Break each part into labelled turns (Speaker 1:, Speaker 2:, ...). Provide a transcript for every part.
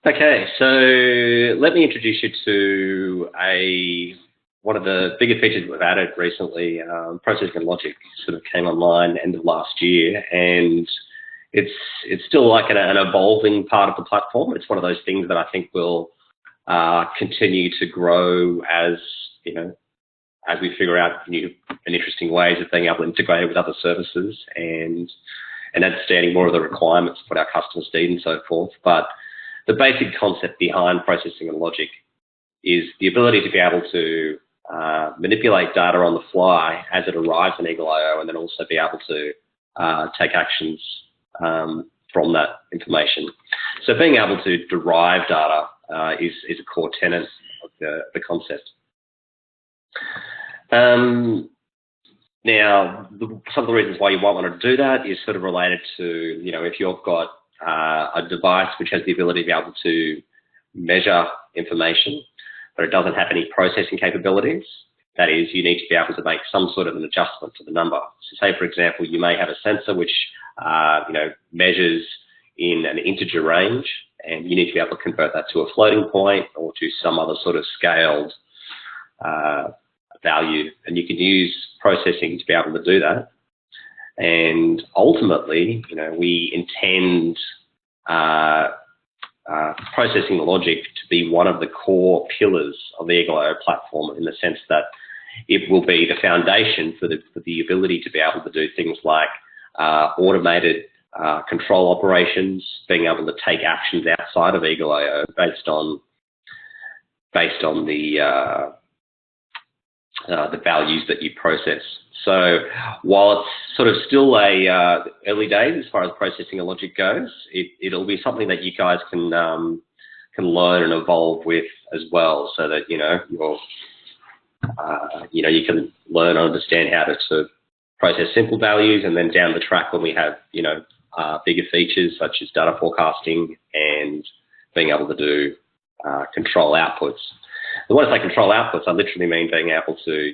Speaker 1: Okay, so let me introduce you to one of the bigger features we've added recently. Processing and logic sort of came online end of last year, and it's still like an evolving part of the platform. It's one of those things that I think will continue to grow as as we figure out new and interesting ways of being able to integrate it with other services and understanding more of the requirements of what our customers need and so forth. But the basic concept behind processing and logic is the ability to be able to manipulate data on the fly as it arrives in eagle.io, and then also be able to take actions from that information. So being able to derive data is a core tenet of the concept. Now, some of the reasons why you might want to do that is sort of related to, if you've got a device which has the ability to be able to measure information, but it doesn't have any processing capabilities. That is, you need to be able to make some sort of an adjustment to the number. So say, for example, you may have a sensor which, measures in an integer range, and you need to be able to convert that to a floating point or to some other sort of scaled value. And you can use processing to be able to do that. And ultimately, we intend processing logic to be one of the core pillars of the eagle.io platform, in the sense that it will be the foundation for the ability to be able to do things like automated control operations, being able to take actions outside of eagle.io based on the values that you process. So while it's sort of still early days as far as processing and logic goes, it'll be something that you guys can learn and evolve with as well, so that you can learn and understand how to process simple values, and then down the track when we have bigger features such as data forecasting and being able to do control outputs. And when I say control outputs, I literally mean being able to,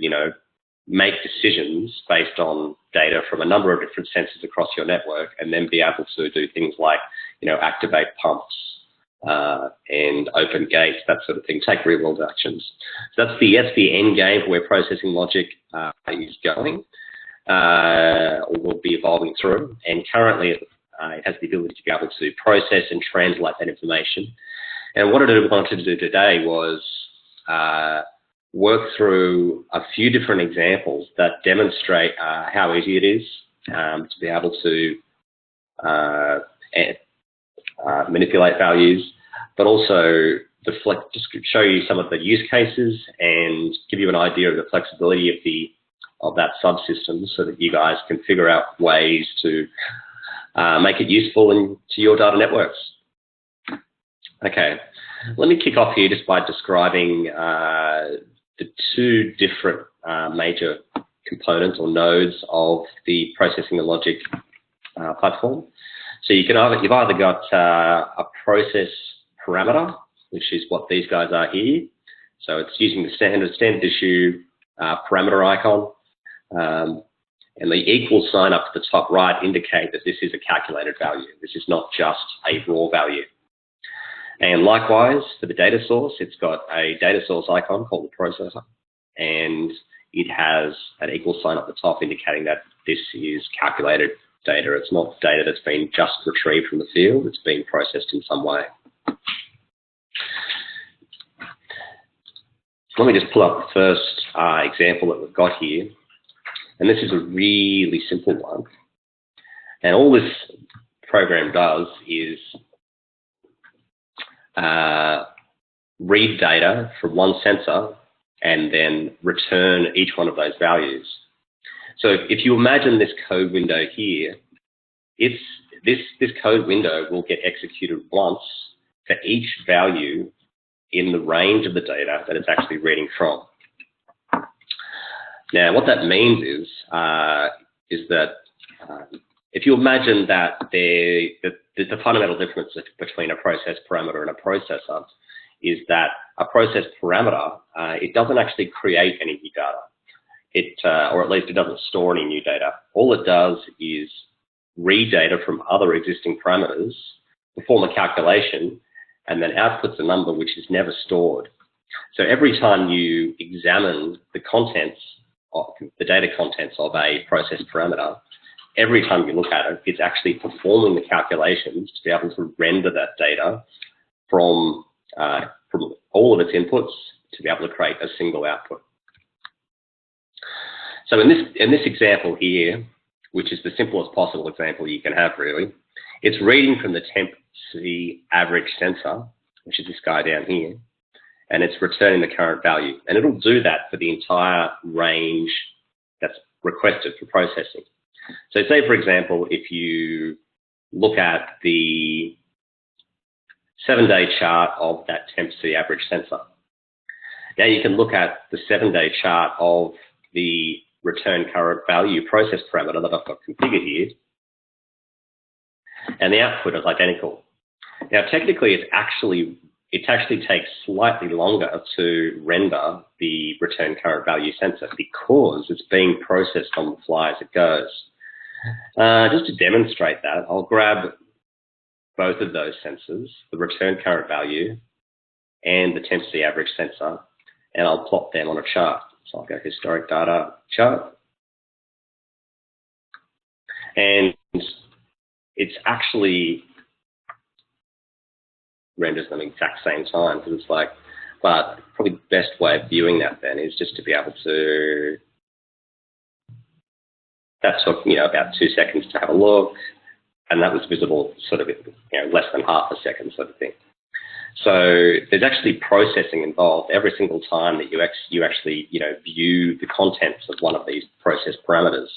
Speaker 1: make decisions based on data from a number of different sensors across your network, and then be able to do things like, activate pumps and open gates, that sort of thing, take real-world actions. So that's the end game for where processing logic is going, or will be evolving through. And currently, it has the ability to be able to process and translate that information. And what I wanted to do today was work through a few different examples that demonstrate how easy it is to be able to manipulate values, but also just show you some of the use cases and give you an idea of the flexibility of that subsystem, so that you guys can figure out ways to make it useful to your data networks. Okay, let me kick off here just by describing the two different major components or nodes of the processing and logic platform. So you've either got a process parameter, which is what these guys are here. So it's using the standard issue parameter icon, and the equal sign up to the top right indicate that this is a calculated value. This is not just a raw value. And likewise, for the data source, it's got a data source icon called the processor, and it has an equal sign at the top indicating that this is calculated data. It's not data that's been just retrieved from the field, it's been processed in some way. Let me just pull up the first example that we've got here. And this is a really simple one. And all this program does is read data from one sensor and then return each one of those values. So if you imagine this code window here, this code window will get executed once for each value in the range of the data that it's actually reading from. Now, what that means is that if you imagine that the fundamental difference between a process parameter and a processor is that a process parameter, it doesn't actually create any new data. Or at least it doesn't store any new data. All it does is read data from other existing parameters perform a calculation, and then outputs a number which is never stored. So every time you examine the contents, the data contents of a process parameter, every time you look at it, it's actually performing the calculations to be able to render that data from all of its inputs to be able to create a single output. So in this example here, which is the simplest possible example you can have really, it's reading from the temp C average sensor, which is this guy down here, and it's returning the current value. And it'll do that for the entire range that's requested for processing. So say, for example, if you look at the 7-day chart of that temp C average sensor. Now you can look at the 7-day chart of the return current value process parameter that I've got configured here, and the output is identical. Now technically it actually takes slightly longer to render the return current value sensor because it's being processed on the fly as it goes. Just to demonstrate that, I'll grab both of those sensors, the return current value and the temp C average sensor, and I'll plot them on a chart. So I'll go historic data chart. And it's actually renders them at the exact same time because it's like, but probably the best way of viewing that then is just to be able to, that took, about 2 seconds to have a look, and that was visible sort of, less than half a second sort of thing. So there's actually processing involved every single time that you actually, view the contents of one of these process parameters.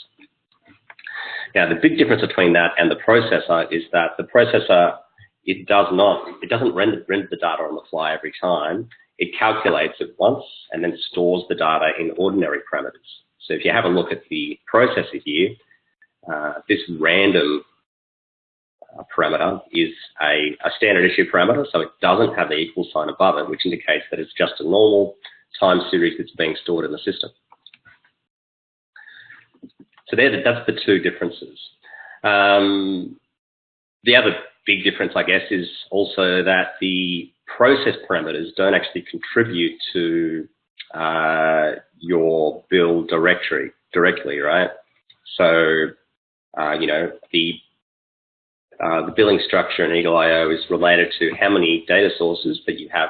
Speaker 1: Now, the big difference between that and the processor is that the processor, it doesn't render the data on the fly every time. It calculates it once and then stores the data in ordinary parameters. So if you have a look at the processor here, this random parameter is a standard issue parameter, so it doesn't have the equal sign above it, which indicates that it's just a normal time series that's being stored in the system. So that's the two differences. The other big difference, I guess, is also that the process parameters don't actually contribute to your build directly, right? So, the billing structure in eagle.io is related to how many data sources that you have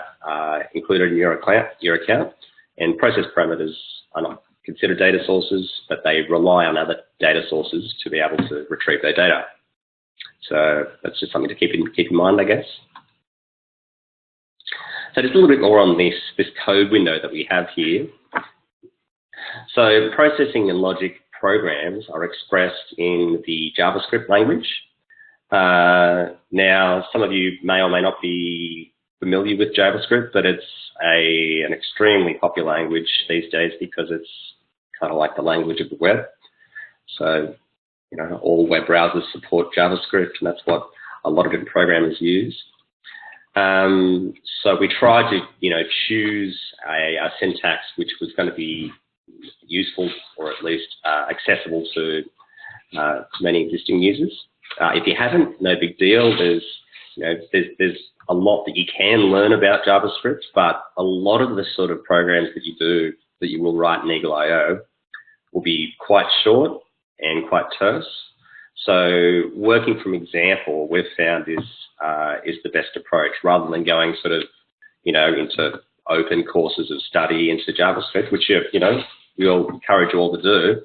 Speaker 1: included in your account, and process parameters are not considered data sources, but they rely on other data sources to be able to retrieve their data. So that's just something to keep in mind, I guess. So just a little bit more on this code window that we have here. So processing and logic programs are expressed in the JavaScript language. Now, some of you may or may not be familiar with JavaScript, but it's an extremely popular language these days because it's kind of like the language of the web. So, all web browsers support JavaScript, and that's what a lot of different programmers use. So we tried to, choose a syntax which was going to be useful or at least accessible to many existing users. If you haven't, no big deal. There's a lot that you can learn about JavaScript, but a lot of the sort of programs that you will write in eagle.io will be quite short and quite terse. So working from example, we've found is the best approach rather than going sort of, into open courses of study into JavaScript, which we'll encourage you all to do.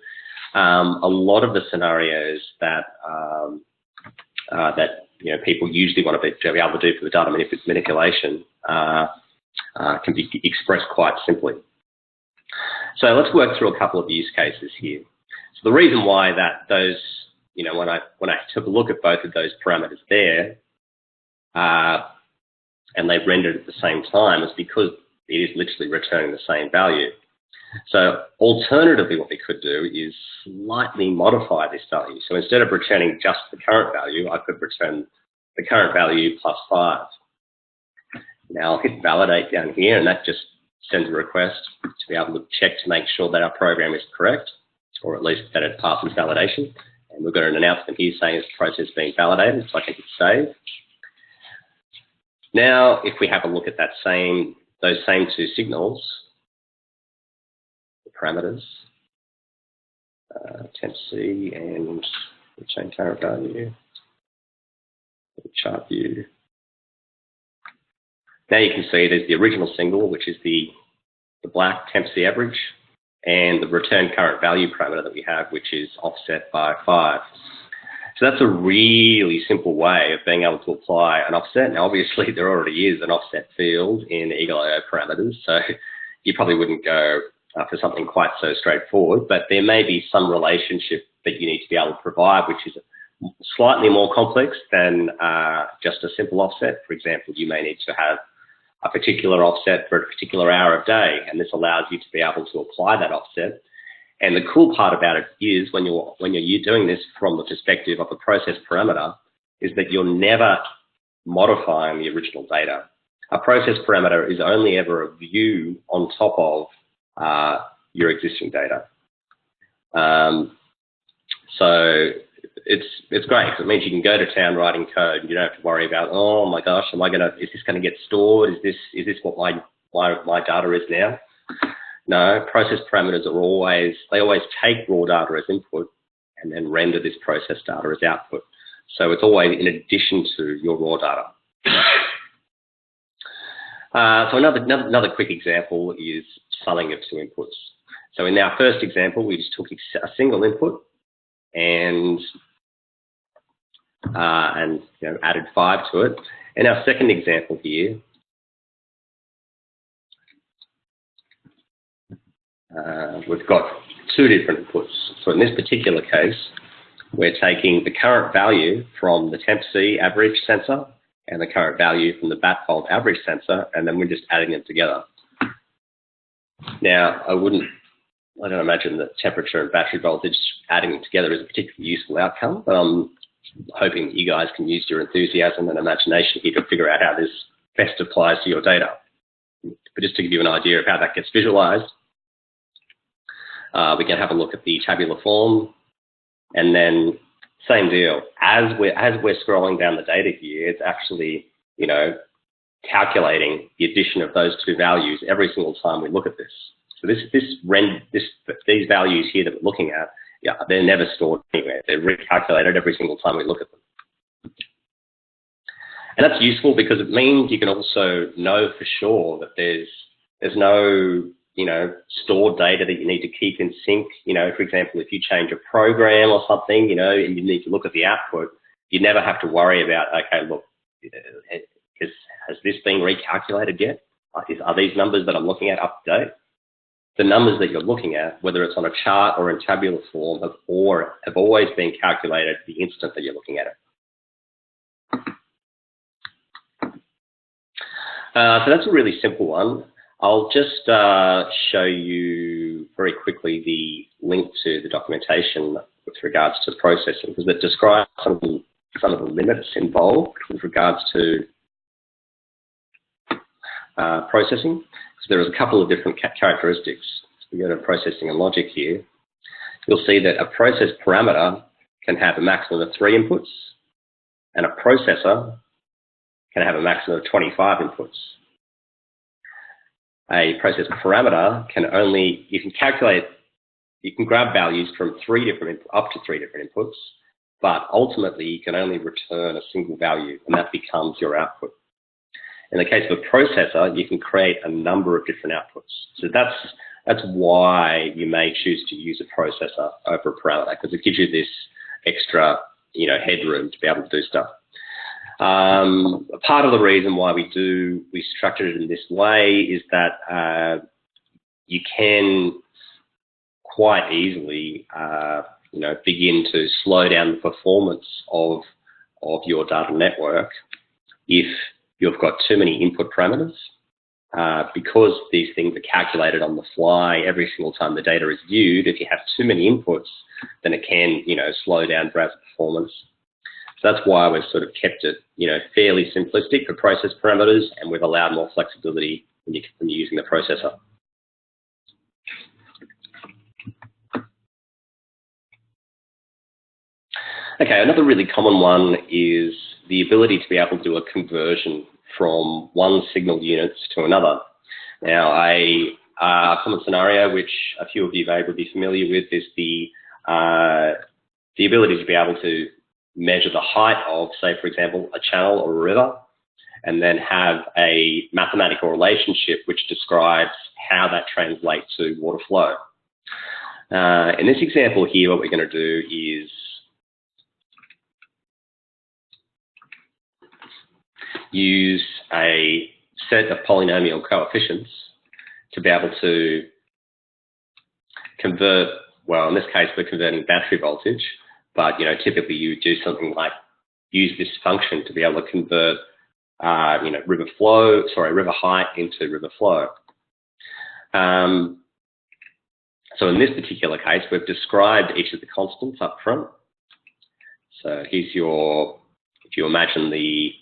Speaker 1: A lot of the scenarios that people usually want to be able to do for the data manipulation can be expressed quite simply. So let's work through a couple of use cases here. So the reason why that those, when I took a look at both of those parameters there, and they rendered at the same time, is because it is literally returning the same value. So alternatively, what we could do is slightly modify this value. So instead of returning just the current value, I could return the current value plus 5. Now I'll hit validate down here, and that just sends a request to be able to check to make sure that our program is correct, or at least that it passes validation. And we've got an announcement here saying it's process being validated, so I can hit save. Now, if we have a look at those same two signals, the parameters, temp C and the chain current value, the chart view. Now you can see there's the original signal, which is the black temp C average, and the return current value parameter that we have, which is offset by 5. So that's a really simple way of being able to apply an offset. Now, obviously, there already is an offset field in eagle.io parameters, so you probably wouldn't go for something quite so straightforward, but there may be some relationship that you need to be able to provide, which is slightly more complex than just a simple offset. For example, you may need to have a particular offset for a particular hour of day, and this allows you to be able to apply that offset. And the cool part about it is when you're doing this from the perspective of a process parameter, is that you're never modifying the original data. A process parameter is only ever a view on top of your existing data. So it's great because it means you can go to town writing code. You don't have to worry about, oh my gosh, is this going to get stored? Is this what my data is now? No, process parameters they always take raw data as input and then render this process data as output. So it's always in addition to your raw data. So another quick example is selling of two inputs. So in our first example, we just took a single input and added 5 to it. In our second example here, we've got 2 different inputs. So in this particular case, we're taking the current value from the temp C average sensor and the current value from the bat fault average sensor, and then we're just adding them together. Now, I don't imagine that temperature and battery voltage adding them together is a particularly useful outcome, but I'm hoping that you guys can use your enthusiasm and imagination here to figure out how this best applies to your data. But just to give you an idea of how that gets visualized, we can have a look at the tabular form, and then same deal. As we're scrolling down the data here, it's actually, calculating the addition of those 2 values every single time we look at this. So these values here that we're looking at, they're never stored anywhere. They're recalculated every single time we look at them. And that's useful because it means you can also know for sure that there's no stored data that you need to keep in sync. For example, if you change a program or something, and you need to look at the output, you never have to worry about, okay, look, has this been recalculated yet? Are these numbers that I'm looking at up to date? The numbers that you're looking at, whether it's on a chart or in tabular form, have always been calculated the instant that you're looking at it. So that's a really simple one. I'll just show you very quickly the link to the documentation with regards to processing, because it describes some of the limits involved with regards to processing. So there is a couple of different characteristics. So we go to processing and logic here. You'll see that a process parameter can have a maximum of 3 inputs, and a processor can have a maximum of 25 inputs. A process parameter you can grab values from up to 3 different inputs, but ultimately you can only return a single value, and that becomes your output. In the case of a processor, you can create a number of different outputs. So that's why you may choose to use a processor over a parameter, because it gives you this extra, headroom to be able to do stuff. Part of the reason why we structure it in this way is that you can quite easily, begin to slow down the performance of your data network if you've got too many input parameters. Because these things are calculated on the fly every single time the data is viewed, if you have too many inputs, then it can, slow down browser performance. So that's why we've sort of kept it, fairly simplistic for process parameters, and we've allowed more flexibility when you're using the processor. Okay, another really common one is the ability to be able to do a conversion from one signal unit to another. Now, a common scenario which a few of you may be familiar with is the ability to be able to measure the height of, say, for example, a channel or a river, and then have a mathematical relationship which describes how that translates to water flow. In this example here, what we're going to do is use a set of polynomial coefficients to be able to convert, well, in this case, we're converting battery voltage, but, you know, typically you would do something like use this function to be able to convert, you know, river height into river flow. So in this particular case, we've described each of the constants up front. So here's your, if you imagine the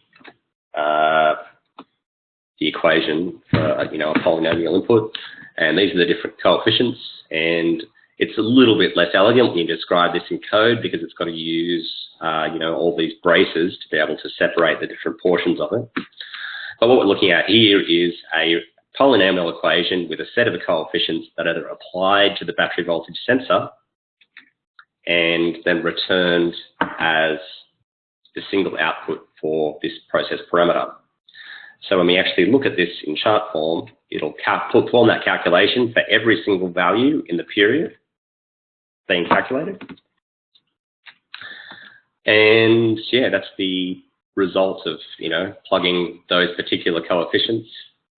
Speaker 1: equation for, you know, a polynomial input, and these are the different coefficients, and it's a little bit less elegant when you describe this in code because it's got to use, you know, all these braces to be able to separate the different portions of it. But what we're looking at here is a polynomial equation with a set of the coefficients that are applied to the battery voltage sensor and then returned as the single output for this process parameter. So when we actually look at this in chart form, it'll perform that calculation for every single value in the period being calculated. And yeah, that's the result of, you know, plugging those particular coefficients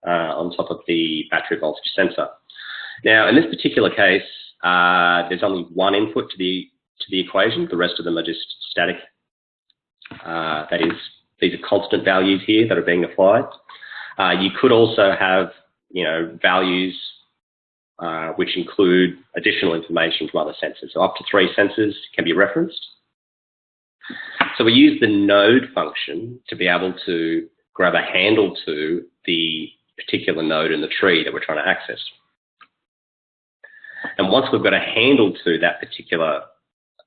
Speaker 1: on top of the battery voltage sensor. Now, in this particular case, there's only one input to the equation. The rest of them are just static. That is, these are constant values here that are being applied. You could also have, you know, values which include additional information from other sensors. So up to 3 sensors can be referenced. So we use the node function to be able to grab a handle to the particular node in the tree that we're trying to access. And once we've got a handle to that particular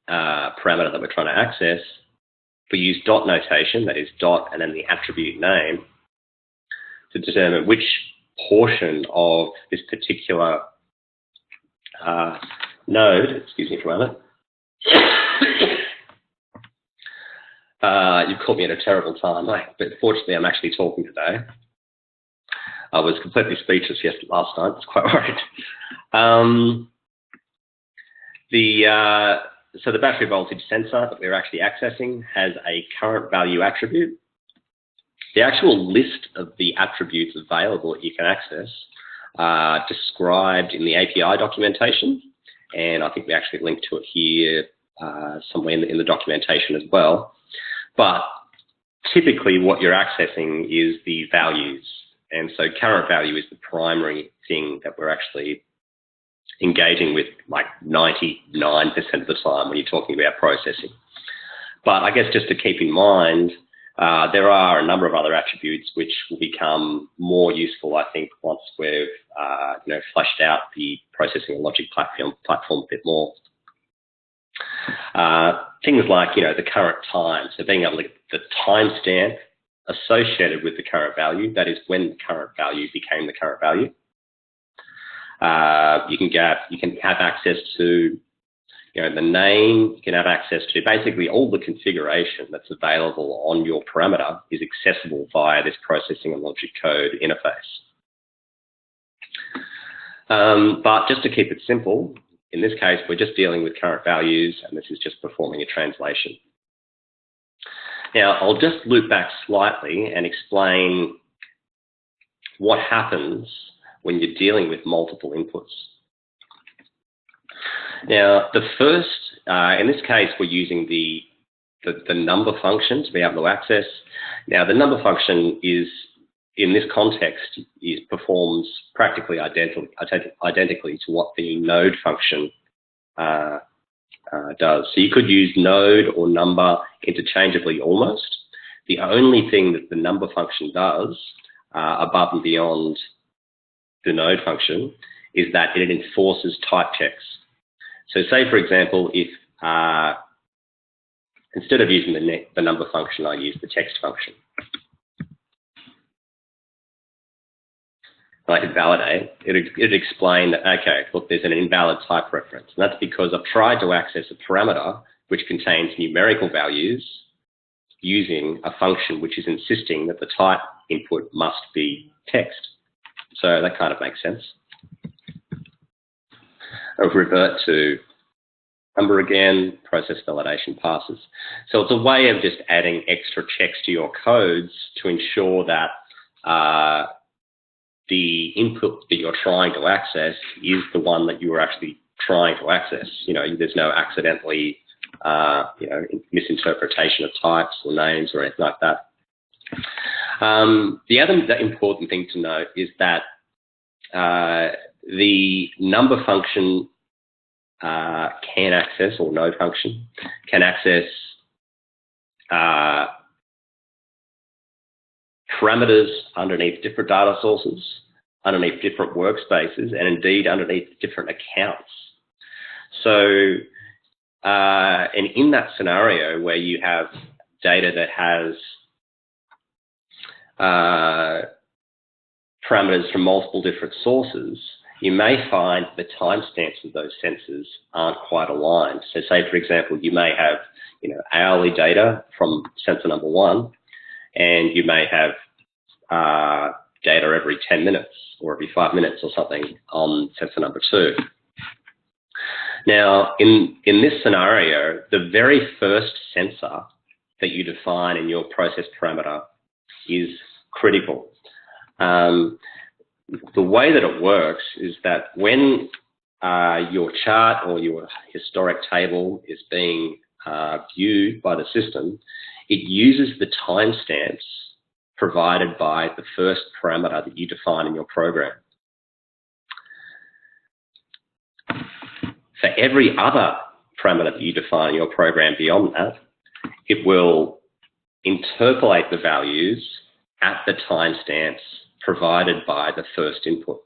Speaker 1: parameter that we're trying to access, we use dot notation, that is dot and then the attribute name, to determine which portion of this particular node, excuse me for a moment. You've caught me at a terrible time, but fortunately I'm actually talking today. I was completely speechless last night, it's quite worried. So the battery voltage sensor that we're actually accessing has a current value attribute. The actual list of the attributes available that you can access are described in the API documentation, and I think we actually link to it here somewhere in the documentation as well. But typically what you're accessing is the values, and so current value is the primary thing that we're actually engaging with, like 99% of the time when you're talking about processing. But I guess just to keep in mind, there are a number of other attributes which will become more useful, I think, once we've you know, fleshed out the processing and logic platform a bit more. Things like, you know, the current time, so being able to get the timestamp associated with the current value, that is when the current value became the current value. You can have access to, you know, the name. You can have access to basically all the configuration that's available on your parameter is accessible via this processing and logic code interface. But just to keep it simple, in this case, we're just dealing with current values, and this is just performing a translation. Now, I'll just loop back slightly and explain what happens when you're dealing with multiple inputs. Now, the first, in this case, we're using the number function to be able to access. Now, the number function is, in this context, performs practically identically to what the node function does. So you could use node or number interchangeably almost. The only thing that the number function does above and beyond the node function is that it enforces type checks. So say, for example, if instead of using the number function, I use the text function. and I hit validate, it'd explain that, okay, look, there's an invalid type reference. And that's because I've tried to access a parameter which contains numerical values using a function which is insisting that the type input must be text. So that kind of makes sense. I'll revert to number again, process validation passes. So it's a way of just adding extra checks to your codes to ensure that the input that you're trying to access is the one that you are actually trying to access. You know, there's no accidentally, misinterpretation of types or names or anything like that. The other important thing to note is that the number function can access, or node function, can access parameters underneath different data sources, underneath different workspaces, and indeed underneath different accounts. So, and in that scenario where you have data that has parameters from multiple different sources, you may find the timestamps of those sensors aren't quite aligned. So say, for example, you may have, hourly data from sensor number 1, and you may have data every 10 minutes or every 5 minutes or something on sensor number 2. Now, in this scenario, the very first sensor that you define in your process parameter is critical. The way that it works is that when your chart or your historic table is being viewed by the system, it uses the timestamps provided by the first parameter that you define in your program. For every other parameter that you define in your program beyond that, it will interpolate the values at the timestamps provided by the first input.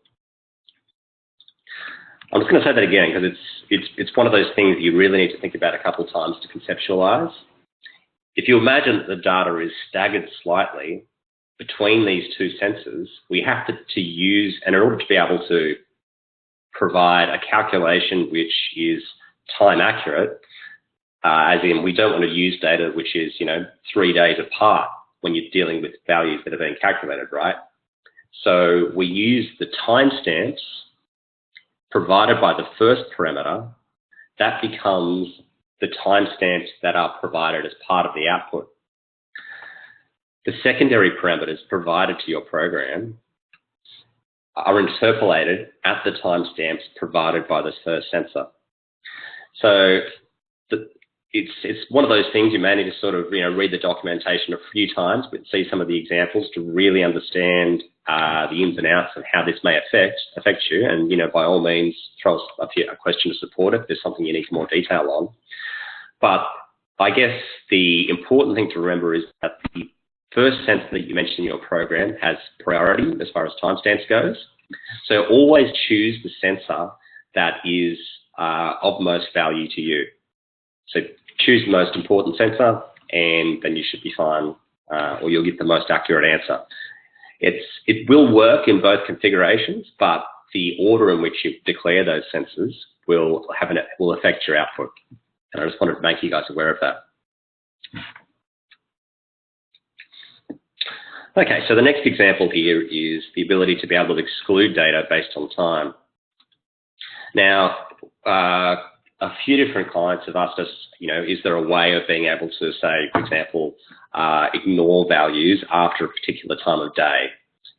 Speaker 1: I'm just going to say that again because it's one of those things that you really need to think about a couple of times to conceptualize. If you imagine that the data is staggered slightly between these two sensors, we have to use, and in order to be able to provide a calculation which is time accurate, as in we don't want to use data which is 3 days apart when you're dealing with values that are being calculated, right? So we use the timestamps provided by the first parameter. That becomes the timestamps that are provided as part of the output. The secondary parameters provided to your program are interpolated at the timestamps provided by this first sensor. So it's one of those things you may need to sort of read the documentation a few times, but see some of the examples to really understand the ins and outs of how this may affect you. And by all means, throw us a question to support it if there's something you need more detail on. But I guess the important thing to remember is that the first sensor that you mentioned in your program has priority as far as timestamps goes. So always choose the sensor that is of most value to you. So choose the most important sensor, and then you should be fine, or you'll get the most accurate answer. It will work in both configurations, but the order in which you declare those sensors will affect your output. And I just wanted to make you guys aware of that. Okay, so the next example here is the ability to be able to exclude data based on time. Now, a few different clients have asked us, is there a way of being able to say, for example, ignore values after a particular time of day?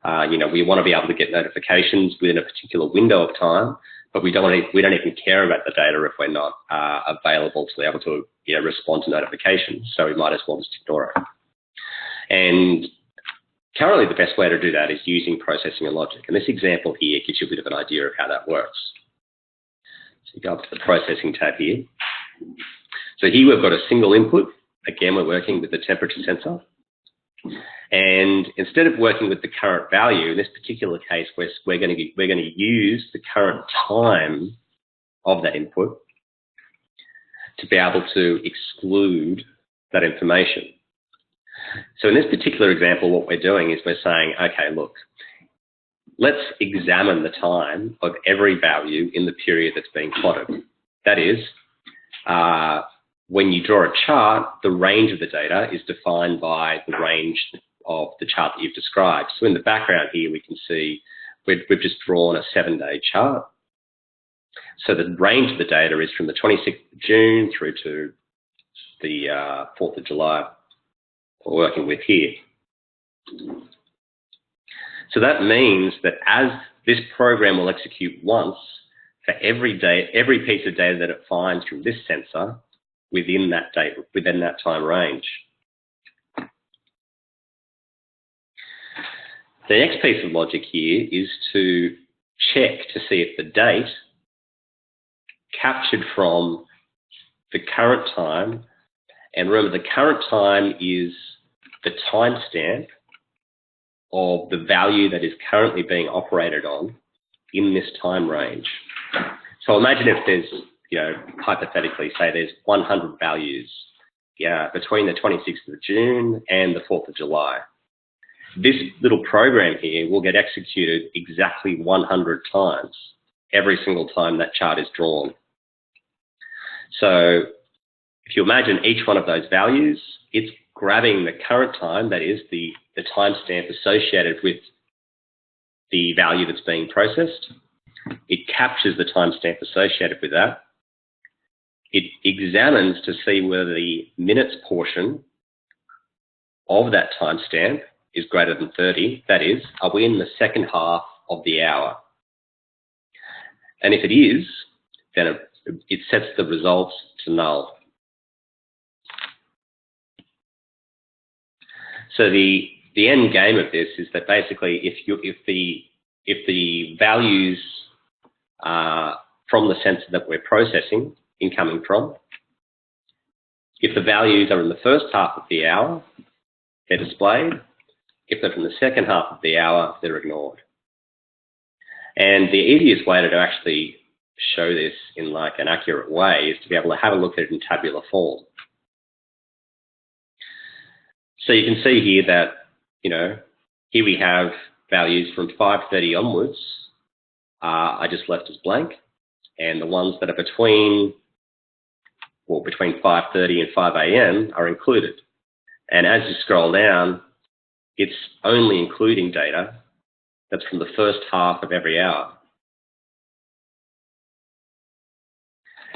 Speaker 1: We want to be able to get notifications within a particular window of time, but we don't even care about the data if we're not available to be able to respond to notifications. So we might as well just ignore it. And currently, the best way to do that is using processing and logic. And this example here gives you a bit of an idea of how that works. So you go up to the processing tab here. So here we've got a single input. Again, we're working with the temperature sensor. And instead of working with the current value, in this particular case, we're going to use the current time of that input to be able to exclude that information. So in this particular example, what we're doing is we're saying, okay, look, let's examine the time of every value in the period that's being plotted. That is, when you draw a chart, the range of the data is defined by the range of the chart that you've described. So in the background here, we can see we've just drawn a 7-day chart. So the range of the data is from the 26th of June through to the 4th of July we're working with here. So that means that as this program will execute once for every piece of data that it finds from this sensor within that time range. The next piece of logic here is to check to see if the date captured from the current time, and remember the current time is the timestamp of the value that is currently being operated on in this time range. So imagine if there's, hypothetically, say there's 100 values between the 26th of June and the 4th of July. This little program here will get executed exactly 100 times every single time that chart is drawn. So if you imagine each one of those values, it's grabbing the current time, that is the timestamp associated with the value that's being processed. It captures the timestamp associated with that. It examines to see whether the minutes portion of that timestamp is greater than 30. That is, are we in the second half of the hour? And if it is, then it sets the results to null. So the end game of this is that basically if the values from the sensor that we're processing, incoming from, if the values are in the first half of the hour, they're displayed. If they're from the second half of the hour, they're ignored. And the easiest way to actually show this in like an accurate way is to be able to have a look at it in tabular form. So you can see here that, here we have values from 5:30 onwards are just left as blank, and the ones that are between 5:30 and 5 a.m. are included. And as you scroll down, it's only including data that's from the first half of every hour.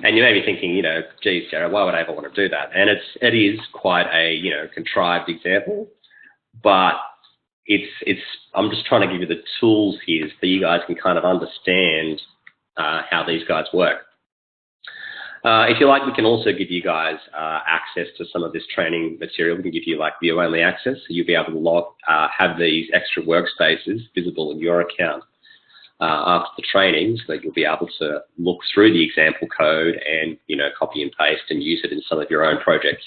Speaker 1: And you may be thinking, geez, Jared, why would I ever want to do that? And it is quite a, contrived example, but I'm just trying to give you the tools here so you guys can kind of understand how these guys work. If you like, we can also give you guys access to some of this training material. We can give you like view-only access, so you'll be able to have these extra workspaces visible in your account after the training, so that you'll be able to look through the example code and copy and paste and use it in some of your own projects.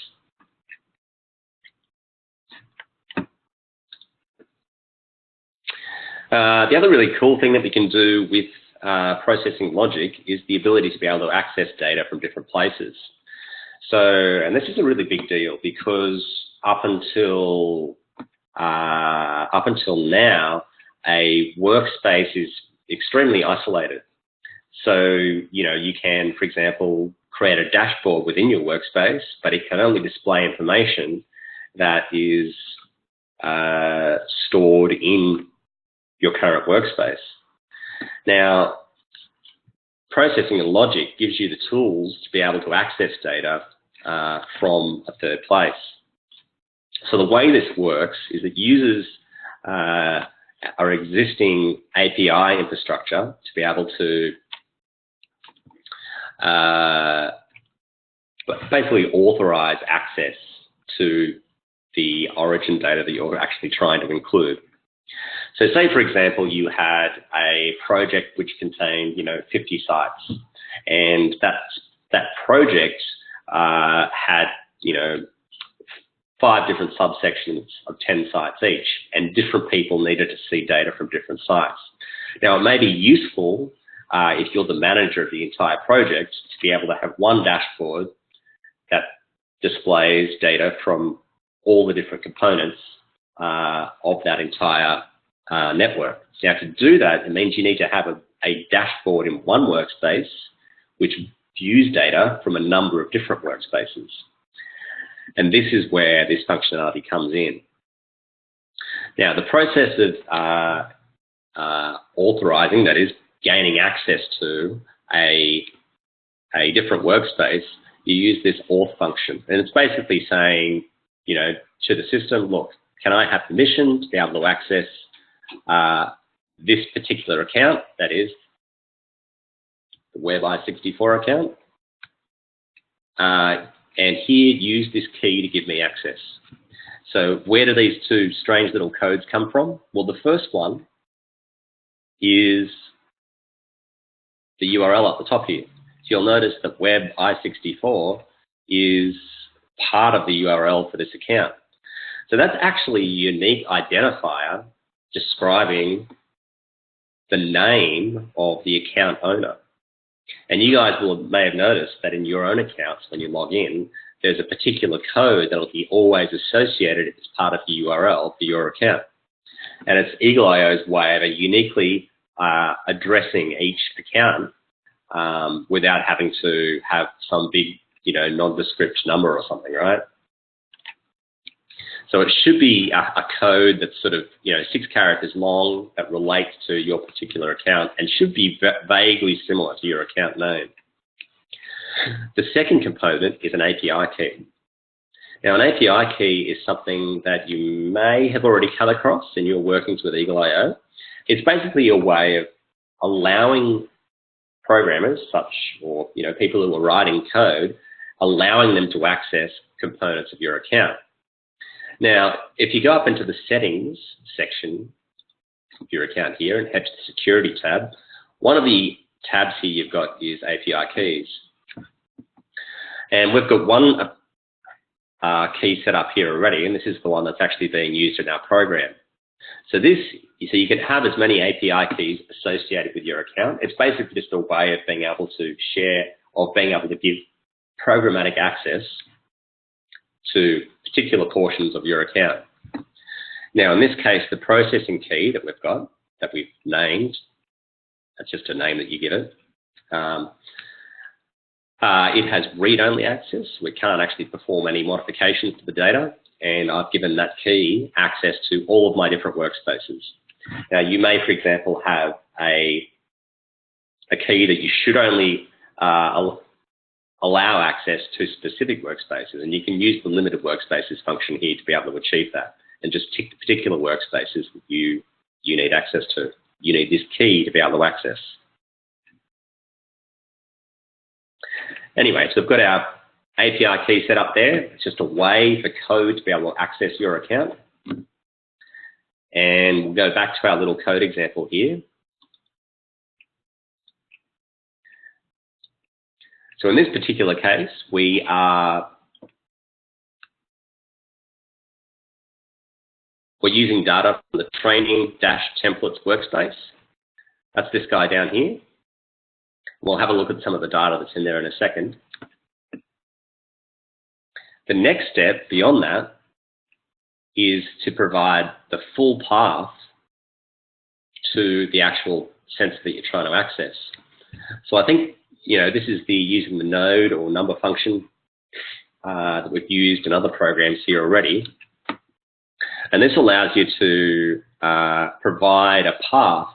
Speaker 1: The other really cool thing that we can do with processing logic is the ability to be able to access data from different places. So, and this is a really big deal because up until now, a workspace is extremely isolated. So, you can, for example, create a dashboard within your workspace, but it can only display information that is stored in your current workspace. Now, processing and logic gives you the tools to be able to access data from a third place. So the way this works is it uses our existing API infrastructure to be able to basically authorize access to the origin data that you're actually trying to include. So say, for example, you had a project which contained, 50 sites, and that project had, 5 different subsections of 10 sites each, and different people needed to see data from different sites. Now, it may be useful if you're the manager of the entire project to be able to have one dashboard that displays data from all the different components of that entire network. Now, to do that, it means you need to have a dashboard in one workspace which views data from a number of different workspaces. And this is where this functionality comes in. Now, the process of authorizing, that is, gaining access to a different workspace, you use this auth function. And it's basically saying, to the system, look, can I have permission to be able to access this particular account, that is, the Web I64 account, and here use this key to give me access. So where do these two strange little codes come from? Well, the first one is the URL at the top here. So you'll notice that Web I64 is part of the URL for this account. So that's actually a unique identifier describing the name of the account owner. And you guys may have noticed that in your own accounts, when you log in, there's a particular code that will be always associated as part of the URL for your account. And it's eagle.io's way of uniquely addressing each account without having to have some big, nondescript number or something, right? So it should be a code that's sort of, 6 characters long that relates to your particular account and should be vaguely similar to your account name. The second component is an API key. Now, an API key is something that you may have already come across in your workings with eagle.io. It's basically a way of allowing programmers, or people who are writing code, allowing them to access components of your account. Now, if you go up into the settings section of your account here and head to the security tab, one of the tabs here you've got is API keys. And we've got one key set up here already, and this is the one that's actually being used in our program. So you can have as many API keys associated with your account. It's basically just a way of being able to share or being able to give programmatic access to particular portions of your account. Now, in this case, the processing key that we've got, that we've named, that's just a name that you give it, it has read-only access. We can't actually perform any modifications to the data, and I've given that key access to all of my different workspaces. Now, you may, for example, have a key that you should only allow access to specific workspaces, and you can use the limited workspaces function here to be able to achieve that, and just tick the particular workspaces that you need access to. You need this key to be able to access. Anyway, so we've got our API key set up there. It's just a way for code to be able to access your account. And we'll go back to our little code example here. So in this particular case, we're using data from the training-templates workspace. That's this guy down here. We'll have a look at some of the data that's in there in a second. The next step beyond that is to provide the full path to the actual sensor that you're trying to access. So I think, this is using the node or number function that we've used in other programs here already. And this allows you to provide a path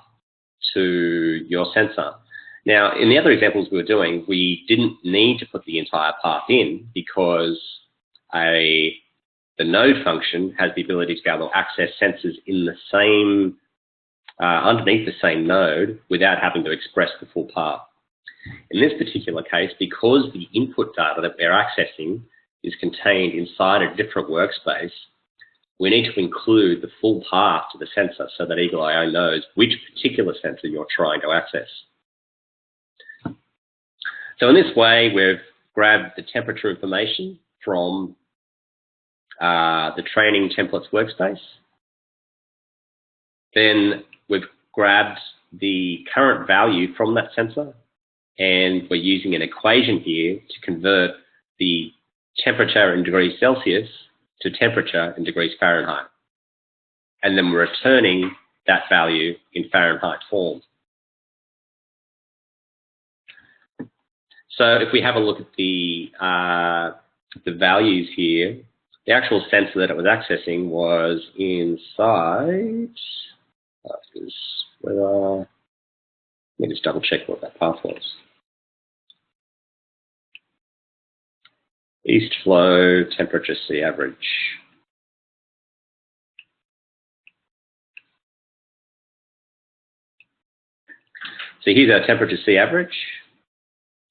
Speaker 1: to your sensor. Now, in the other examples we were doing, we didn't need to put the entire path in because the node function has the ability to be able to access sensors in the same, underneath the same node without having to express the full path. In this particular case, because the input data that we're accessing is contained inside a different workspace, we need to include the full path to the sensor so that eagle.io knows which particular sensor you're trying to access. So in this way, we've grabbed the temperature information from the training templates workspace. Then we've grabbed the current value from that sensor, and we're using an equation here to convert the temperature in degrees Celsius to temperature in degrees Fahrenheit. And then we're returning that value in Fahrenheit form. So if we have a look at the values here, the actual sensor that it was accessing was inside. Let me just double check what that path was. East flow, temperature C average. So here's our temperature C average.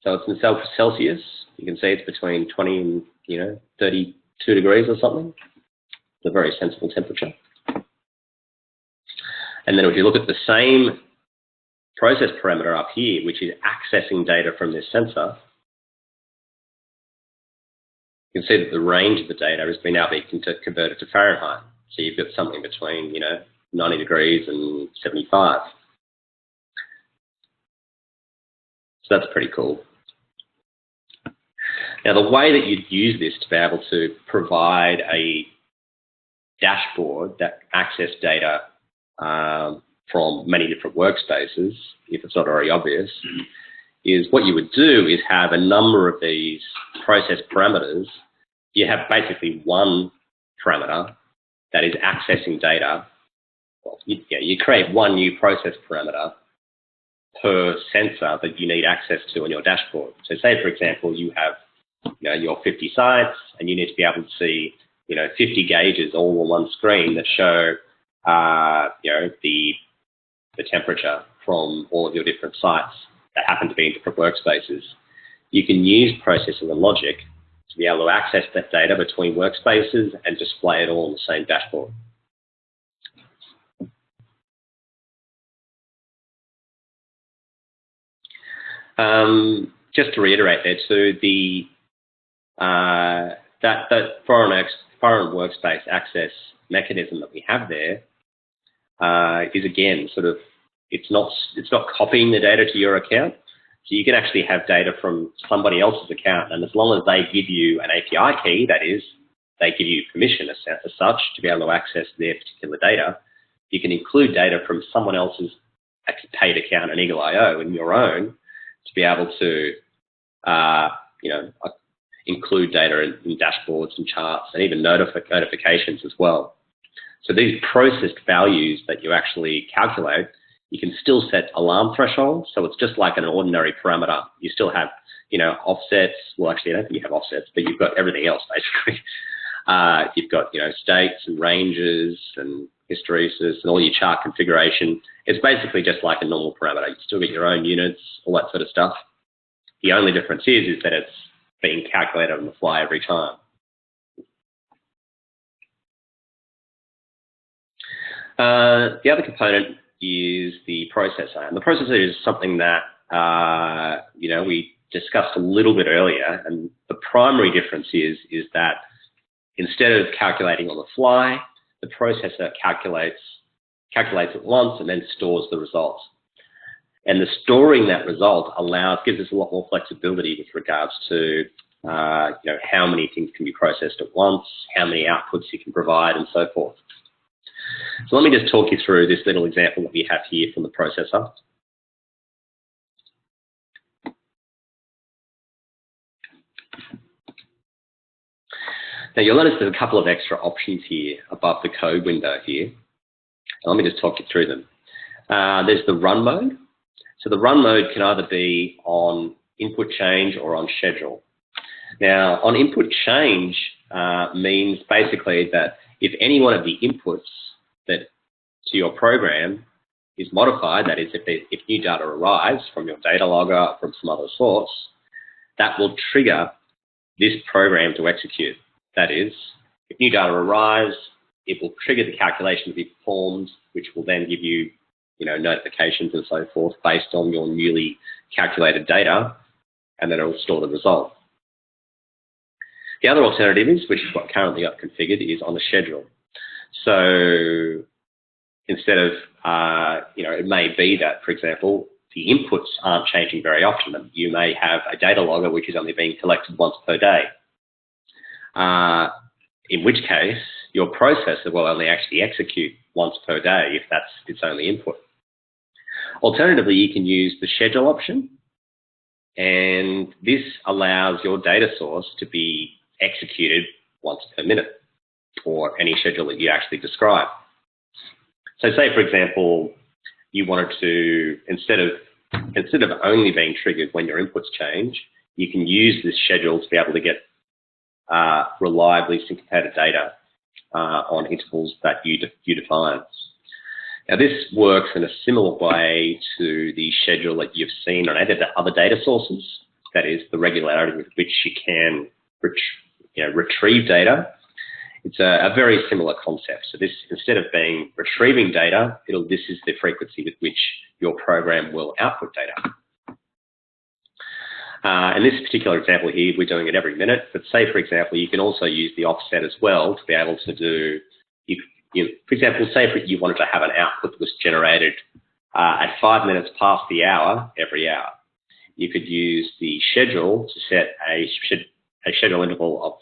Speaker 1: So it's in Celsius. You can see it's between 20 and 32 degrees or something. It's a very sensible temperature. And then if you look at the same process parameter up here, which is accessing data from this sensor, you can see that the range of the data has been now being converted to Fahrenheit. So you've got something between 90 degrees and 75. So that's pretty cool. Now, the way that you'd use this to be able to provide a dashboard that access data from many different workspaces, if it's not already obvious, is what you would do is have a number of these process parameters. You have basically one parameter that is accessing data. Well, you create one new process parameter per sensor that you need access to on your dashboard. So say, for example, you have your 50 sites, and you need to be able to see 50 gauges all on one screen that show the temperature from all of your different sites that happen to be in different workspaces. You can use processing and logic to be able to access that data between workspaces and display it all on the same dashboard. Just to reiterate there too, that foreign workspace access mechanism that we have there is again it's not copying the data to your account. So you can actually have data from somebody else's account, and as long as they give you an API key, that is, they give you permission as such to be able to access their particular data, you can include data from someone else's paid account on eagle.io and your own to be able to include data in dashboards and charts and even notifications as well. So these processed values that you actually calculate, you can still set alarm thresholds. So it's just like an ordinary parameter. You still have, offsets. Well, actually, I don't think you have offsets, but you've got everything else basically. You've got, states and ranges and hysteresis and all your chart configuration. It's basically just like a normal parameter. You still get your own units, all that sort of stuff. The only difference is that it's being calculated on the fly every time. The other component is the processor. And the processor is something that, we discussed a little bit earlier. And the primary difference is that instead of calculating on the fly, the processor calculates it once and then stores the results. And the storing that result gives us a lot more flexibility with regards to how many things can be processed at once, how many outputs you can provide, and so forth. So let me just talk you through this little example that we have here from the processor. Now you'll notice there's a couple of extra options here above the code window here. Let me just talk you through them. There's the run mode. So the run mode can either be on input change or on schedule. Now on input change means basically that if any one of the inputs to your program is modified, that is if new data arrives from your data logger or from some other source, that will trigger this program to execute. That is, if new data arrives, it will trigger the calculation to be performed, which will then give you, notifications and so forth based on your newly calculated data, and then it will store the result. The other alternative is, which is what currently I've configured, is on a schedule. So instead of, it may be that, for example, the inputs aren't changing very often. You may have a data logger which is only being collected once per day. In which case, your processor will only actually execute once per day if that's its only input. Alternatively, you can use the schedule option, and this allows your data source to be executed once per minute, or any schedule that you actually describe. So say, for example, you wanted to, instead of only being triggered when your inputs change, you can use this schedule to be able to get reliably syncopated data on intervals that you define. Now, this works in a similar way to the schedule that you've seen on other data sources. That is, the regularity with which you can retrieve data. It's a very similar concept. So this, instead of being retrieving data, this is the frequency with which your program will output data. In this particular example here, we're doing it every minute. But say, for example, you can also use the offset as well to be able to do, for example, say if you wanted to have an output that was generated at 5 minutes past the hour every hour. You could use the schedule to set a schedule interval of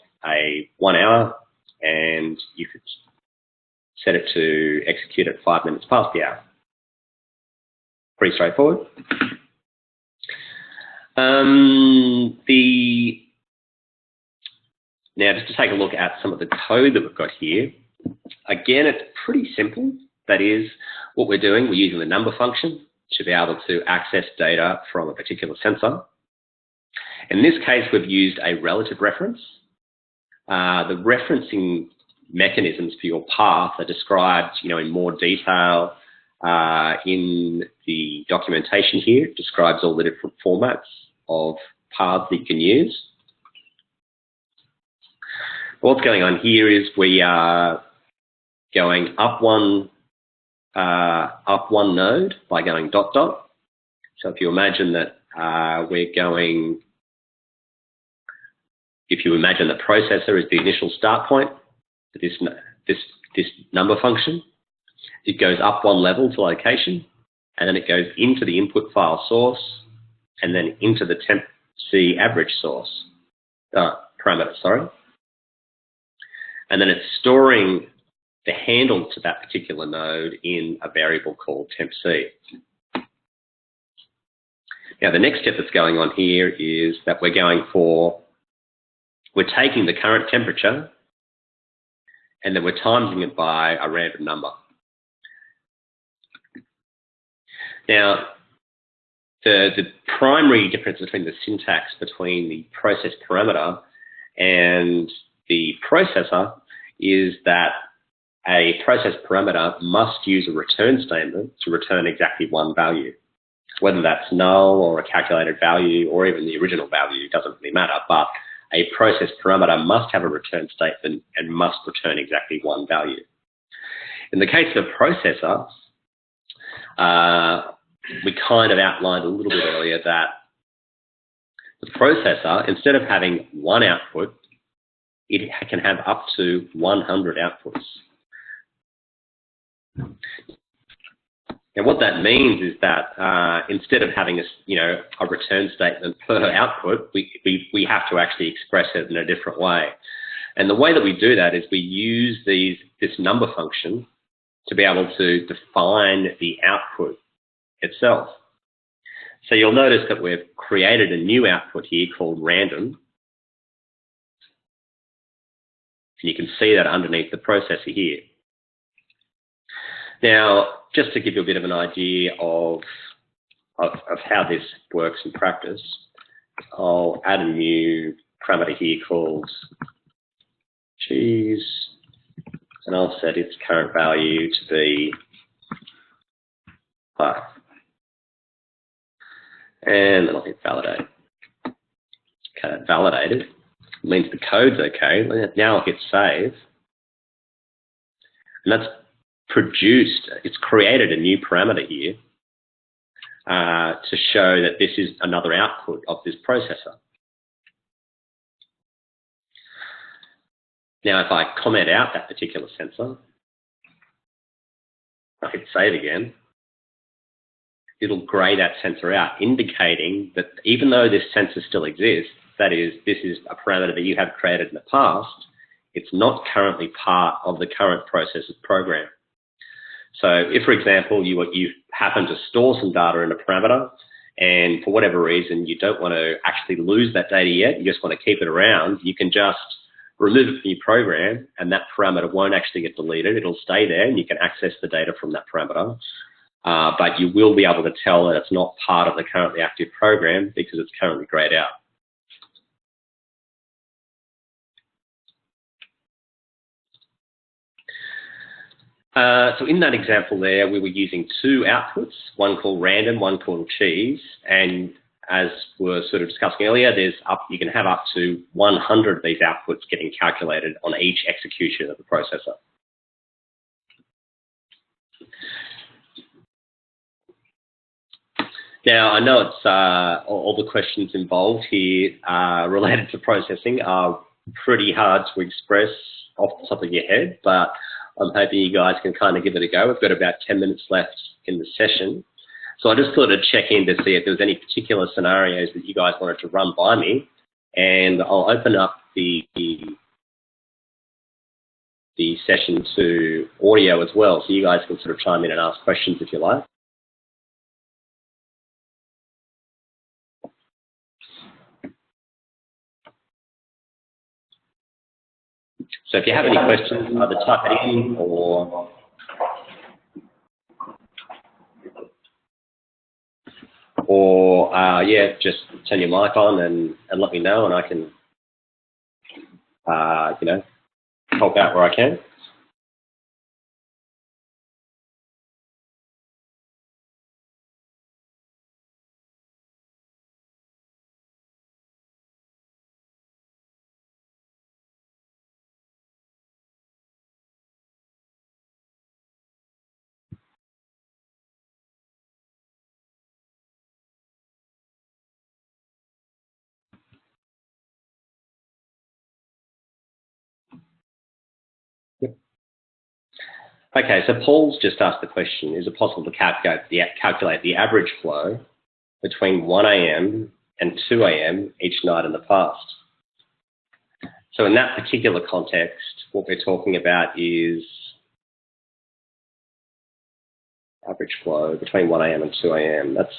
Speaker 1: 1 hour, and you could set it to execute at 5 minutes past the hour. Pretty straightforward. Now, just to take a look at some of the code that we've got here. Again, it's pretty simple. That is, what we're doing, we're using the number function to be able to access data from a particular sensor. In this case, we've used a relative reference. The referencing mechanisms for your path are described, in more detail in the documentation here. It describes all the different formats of paths that you can use. What's going on here is we are going up one node by going ... So if you imagine that if you imagine the processor is the initial start point for this number function, it goes up one level to location, and then it goes into the input file source, and then into the temp.c average source parameter, sorry. And then it's storing the handle to that particular node in a variable called temp.c. Now, the next step that's going on here is that we're taking the current temperature, and then we're timesing it by a random number. Now, the primary difference between the syntax between the process parameter and the processor is that a process parameter must use a return statement to return exactly one value. Whether that's null or a calculated value or even the original value, doesn't really matter, but a process parameter must have a return statement and must return exactly one value. In the case of the processor, we kind of outlined a little bit earlier that the processor, instead of having one output, it can have up to 100 outputs. And what that means is that instead of having a return statement per output, we have to actually express it in a different way. And the way that we do that is we use this number function to be able to define the output itself. So you'll notice that we've created a new output here called random. And you can see that underneath the processor here. Now, just to give you a bit of an idea of how this works in practice, I'll add a new parameter here called cheese, and I'll set its current value to be 5. And then I'll hit validate. Okay, validated. It means the code's okay. Now I'll hit save. And that's produced, it's created a new parameter here to show that this is another output of this processor. Now, if I comment out that particular sensor, I hit save again, it'll grey that sensor out, indicating that even though this sensor still exists, that is, this is a parameter that you have created in the past, it's not currently part of the current processes program. So if, for example, you happen to store some data in a parameter, and for whatever reason you don't want to actually lose that data yet, you just want to keep it around, you can just remove it from your program, and that parameter won't actually get deleted. It'll stay there, and you can access the data from that parameter. But you will be able to tell that it's not part of the currently active program because it's currently grayed out. So in that example there, we were using two outputs, one called random, one called cheese. And as we were sort of discussing earlier, you can have up to 100 of these outputs getting calculated on each execution of the processor. Now, I know it's all the questions involved here related to processing are pretty hard to express off the top of your head, but I'm hoping you guys can kind of give it a go. We've got about 10 minutes left in the session. So I just thought I'd check in to see if there was any particular scenarios that you guys wanted to run by me, and I'll open up the session to audio as well, so you guys can sort of chime in and ask questions if you like. So if you have any questions, either type it in or yeah, just turn your mic on and let me know, and I can, you know, help out where I can. Yep. Okay, so Paul's just asked the question, is it possible to calculate the average flow between 1 AM and 2 AM each night in the past? So in that particular context, what we're talking about is average flow between 1 AM and 2 AM. That's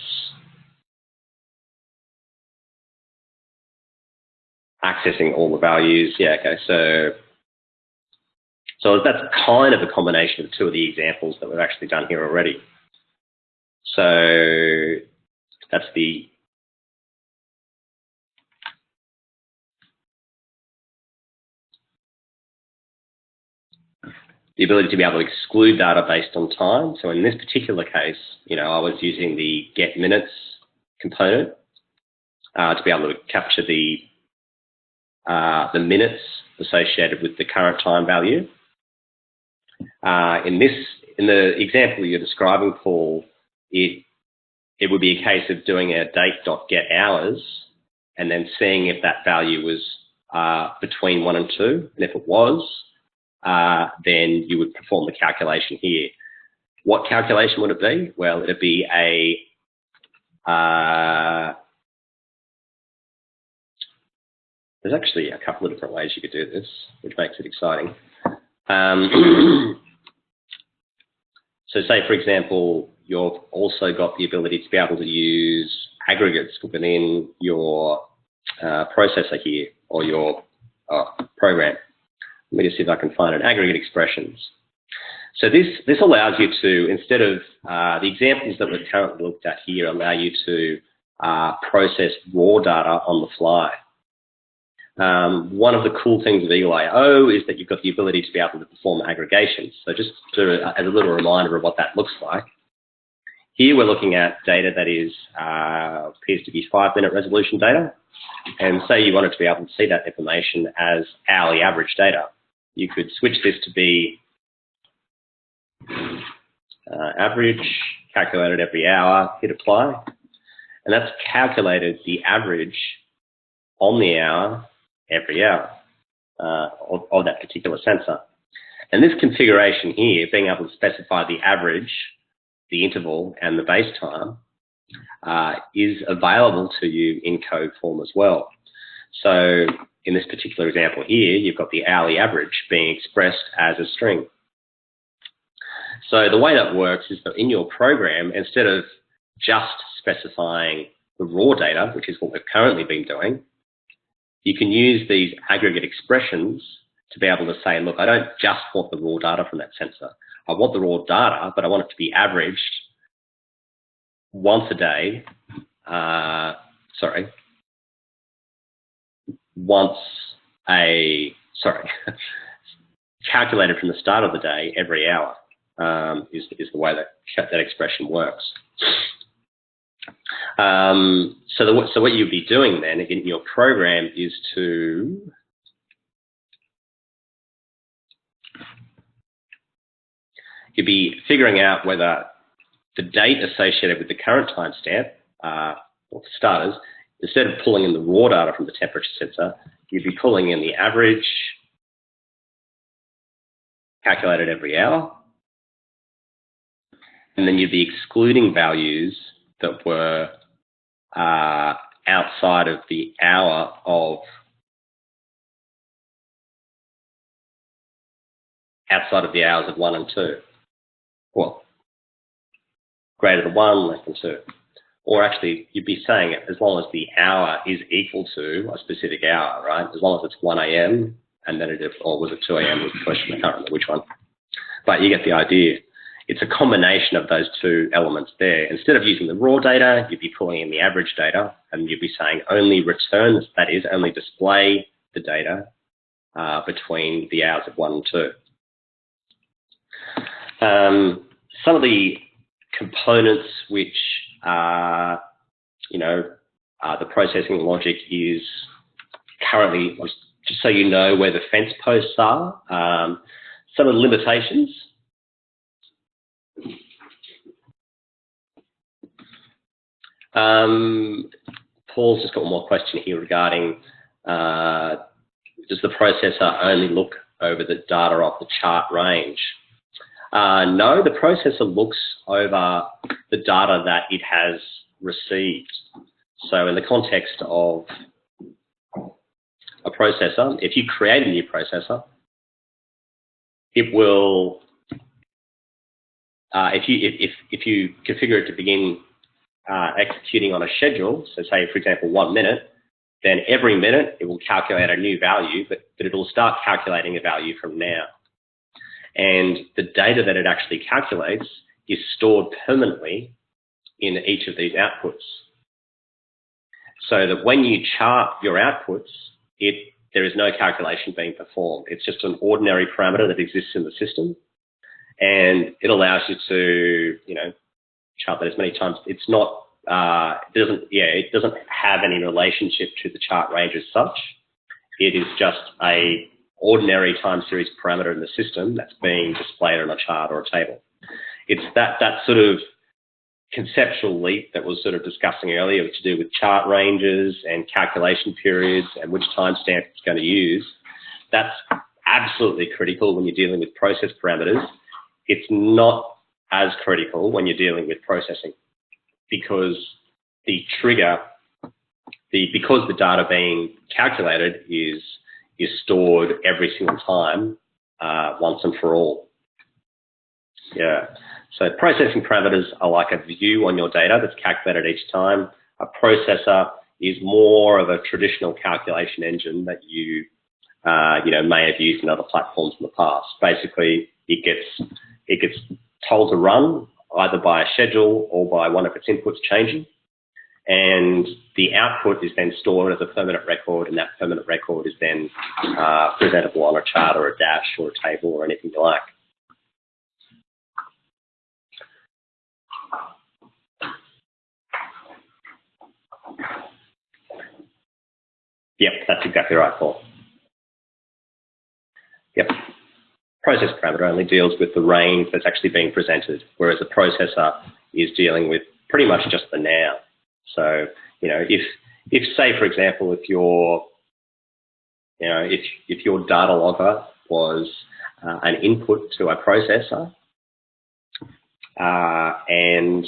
Speaker 1: accessing all the values. Yeah, okay, so that's kind of a combination of two of the examples that we've actually done here already. So that's the ability to be able to exclude data based on time. So in this particular case, you know, I was using the get minutes component to be able to capture the minutes associated with the current time value. In the example you're describing, Paul, it would be a case of doing a date.getHours and then seeing if that value was between 1 and 2, and if it was, then you would perform the calculation here. What calculation would it be? Well, it'd be a there's actually a couple of different ways you could do this, which makes it exciting. So say, for example, you've also got the ability to be able to use aggregates within your processor here, or your program. Let me just see if I can find an aggregate expressions. So this allows you to, instead of the examples that we've currently looked at here, allow you to process raw data on the fly. One of the cool things of eagle.io is that you've got the ability to be able to perform aggregations. So just as a little reminder of what that looks like, here we're looking at data that is appears to be 5-minute resolution data, and say you wanted to be able to see that information as hourly average data. You could switch this to be average, calculated every hour, hit apply, and that's calculated the average on the hour every hour of that particular sensor. And this configuration here, being able to specify the average, the interval, and the base time, is available to you in code form as well. So in this particular example here, you've got the hourly average being expressed as a string. So the way that works is that in your program, instead of just specifying the raw data, which is what we've currently been doing, you can use these aggregate expressions to be able to say, look, I don't just want the raw data from that sensor. I want the raw data, but I want it to be averaged once a day, calculated from the start of the day every hour is the way that expression works. So what you'd be doing then in your program is you'd be figuring out whether the date associated with the current timestamp, or for starters, instead of pulling in the raw data from the temperature sensor, you'd be pulling in the average calculated every hour, and then you'd be excluding values that were outside of the hour of the hours of 1 and 2. Well, greater than 1, less than 2. Or actually, you'd be saying as long as the hour is equal to a specific hour, right? As long as it's 1 a.m. and then or was it 2 a.m. was the question, I can't remember which one. But you get the idea. It's a combination of those two elements there. Instead of using the raw data, you'd be pulling in the average data, and you'd be saying only return, that is, only display the data between the hours of 1 and 2. Some of the components which the processing logic is currently, just so you know where the fence posts are, some of the limitations. Paul's just got one more question here regarding does the processor only look over the data of the chart range? No, the processor looks over the data that it has received. So in the context of a processor, if you create a new processor, it will, if you configure it to begin executing on a schedule, so say, for example, 1 minute, then every minute it will calculate a new value, but it will start calculating a value from now. And the data that it actually calculates is stored permanently in each of these outputs. So that when you chart your outputs, there is no calculation being performed. It's just an ordinary parameter that exists in the system, and it allows you to, chart that as many times. It's not, it doesn't have any relationship to the chart range as such. It is just a ordinary time series parameter in the system that's being displayed on a chart or a table. It's that sort of conceptual leap that was sort of discussing earlier, to do with chart ranges and calculation periods and which timestamp it's going to use. That's absolutely critical when you're dealing with process parameters. It's not as critical when you're dealing with processing, because the trigger, because the data being calculated is stored every single time, once and for all. Yeah. So processing parameters are like a view on your data that's calculated each time. A processor is more of a traditional calculation engine that you may have used in other platforms in the past. Basically, it gets told to run either by a schedule or by one of its inputs changing, and the output is then stored as a permanent record, and that permanent record is then presentable on a chart or a dash or a table or anything you like. Yep, that's exactly right, Paul. Yep. Process parameter only deals with the range that's actually being presented, whereas a processor is dealing with pretty much just the now. So, if say, for example, if your data logger was an input to a processor, and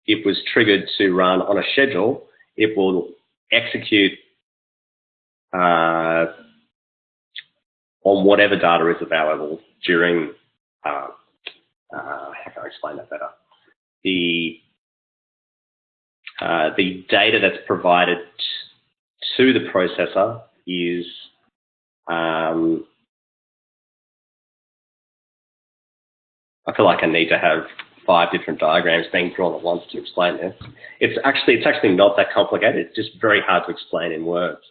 Speaker 1: it was triggered to run on a schedule, it will execute on whatever data is available during, how can I explain that better? The data that's provided to the processor is I feel like I need to have 5 different diagrams being drawn at once to explain this. It's actually not that complicated. It's just very hard to explain in words.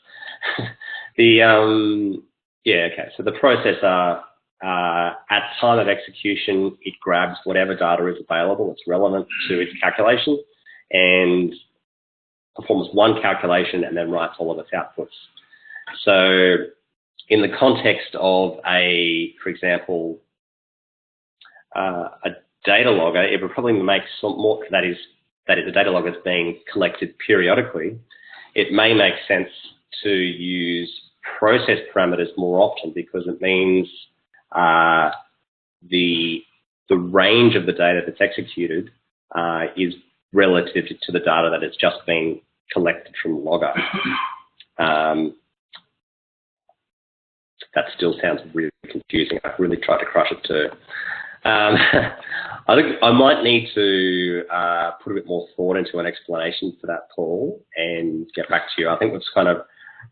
Speaker 1: So the processor, at time of execution, it grabs whatever data is available that's relevant to its calculation and performs one calculation and then writes all of its outputs. So in the context of for example, a data logger, it would probably make some more, that is a data log that's being collected periodically. It may make sense to use process parameters more often because it means the range of the data that's executed is relative to the data that has just been collected from the logger. That still sounds really confusing. I've really tried to crush it too. I think I might need to put a bit more thought into an explanation for that, Paul, and get back to you. I think we've kind of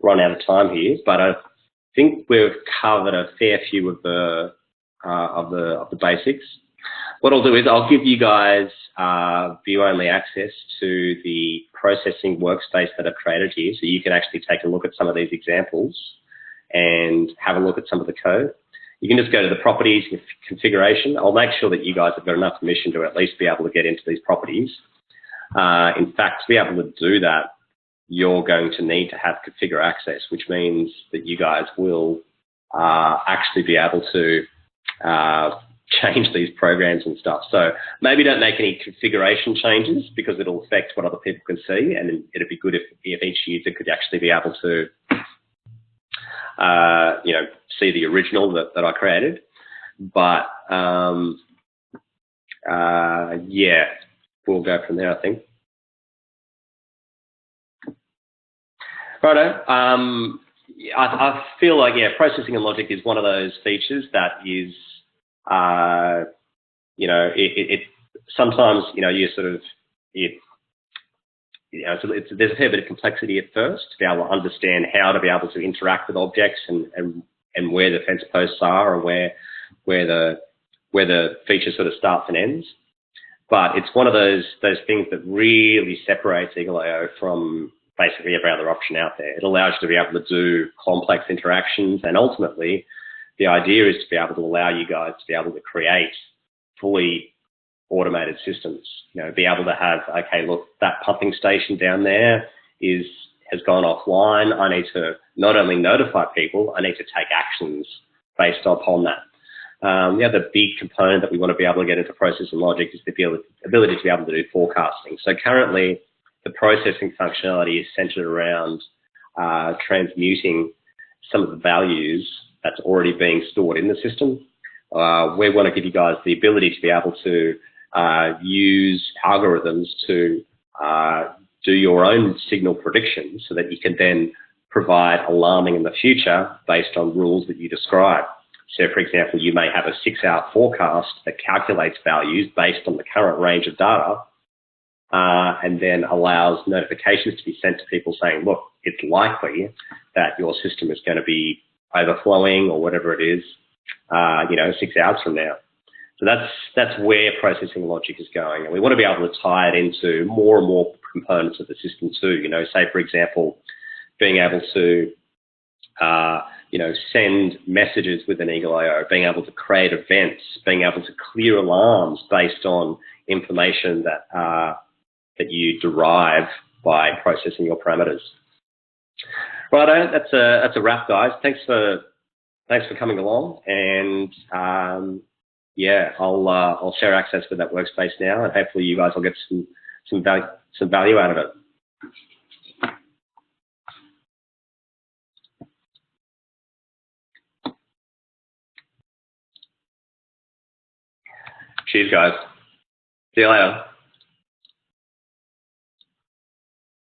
Speaker 1: run out of time here, but I think we've covered a fair few of the basics. What I'll do is I'll give you guys view-only access to the processing workspace that I've created here, so you can actually take a look at some of these examples and have a look at some of the code. You can just go to the properties configuration. I'll make sure that you guys have got enough permission to at least be able to get into these properties. In fact, to be able to do that, you're going to need to have configure access, which means that you guys will actually be able to change these programs and stuff. So maybe don't make any configuration changes because it'll affect what other people can see, and it'd be good if each user could actually be able to see the original that I created. But yeah, we'll go from there, I think. Righto. I feel like, yeah, processing and logic is one of those features that is, sometimes, you sort of, there's a fair bit of complexity at first to be able to understand how to be able to interact with objects and where the fence posts are and where the feature sort of starts and ends. But it's one of those things that really separates eagle.io from basically every other option out there. It allows you to be able to do complex interactions, and ultimately the idea is to be able to allow you guys to be able to create fully automated systems. Be able to have, okay, look, that pumping station down there has gone offline. I need to not only notify people, I need to take actions based upon that. The other big component that we want to be able to get into process and logic is the ability to be able to do forecasting. So currently, the processing functionality is centered around transmuting some of the values that's already being stored in the system. We want to give you guys the ability to be able to use algorithms to do your own signal predictions so that you can then provide alarming in the future based on rules that you describe. So, for example, you may have a 6-hour forecast that calculates values based on the current range of data, and then allows notifications to be sent to people saying, look, it's likely that your system is going to be overflowing or whatever it is, 6 hours from now. So that's where processing logic is going. And we want to be able to tie it into more and more components of the system too. Say, for example, being able to, send messages with an eagle.io, being able to create events, being able to clear alarms based on information that you derive by processing your parameters. Righto, that's a wrap, guys. Thanks for coming along, and yeah, I'll share access with that workspace now, and hopefully you guys will get some value out of it. Cheers, guys. See you later.